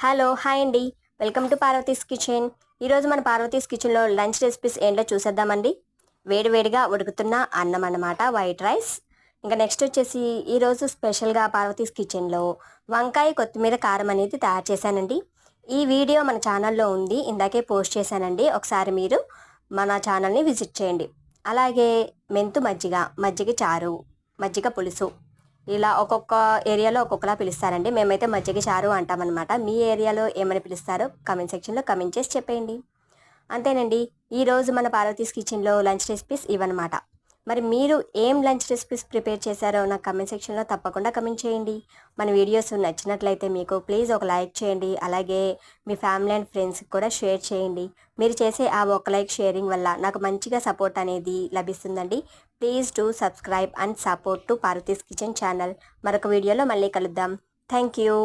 Hello hi అండి, welcome to Parvati's kitchen. ఈరోజు మన పార్వతీస్ కిచెన్లో లంచ్ రెసిపీస్ ఏంటో చూసేద్దామండి. వేడివేడిగా ఉడుకుతున్న అన్నం అన్నమాట, వైట్ రైస్. ఇంకా నెక్స్ట్ వచ్చేసి ఈరోజు స్పెషల్గా పార్వతీస్ కిచెన్లో వంకాయ కొత్తిమీర కారం అనేది తయారు చేశానండి. ఈ వీడియో మన ఛానల్లో ఉంది, ఇందాకే పోస్ట్ చేశానండి. ఒకసారి మీరు మన ఛానల్ని విజిట్ చేయండి. అలాగే మెంతు మజ్జిగ చారు, మజ్జిగ పులుసు, ఇలా ఒక్కొక్క ఏరియాలో ఒక్కొక్కలా పిలుస్తారండి. మేమైతే మజ్జిగ చారు అంటామన్నమాట. మీ ఏరియాలో ఏమని పిలుస్తారో కమెంట్ సెక్షన్లో కమెంట్ చేసి చెప్పేయండి. అంతేనండి, ఈరోజు మన పార్వతీస్ కిచెన్లో లంచ్ రెసిపీస్ ఇవన్నమాట. మరి మీరు ఏం లంచ్ రెసిపీస్ ప్రిపేర్ చేశారో నాకు కమెంట్ సెక్షన్లో తప్పకుండా కమెంట్ చేయండి. మన వీడియోస్ నచ్చినట్లయితే మీకు ప్లీజ్ ఒక లైక్ చేయండి. అలాగే మీ ఫ్యామిలీ అండ్ ఫ్రెండ్స్కి కూడా షేర్ చేయండి. మీరు చేసే ఆ ఒక లైక్ షేరింగ్ వల్ల నాకు మంచిగా సపోర్ట్ అనేది లభిస్తుందండి. Please do subscribe and support to Parvati's kitchen channel. మరొక వీడియోలో మళ్ళీ కలుద్దాం. Thank you.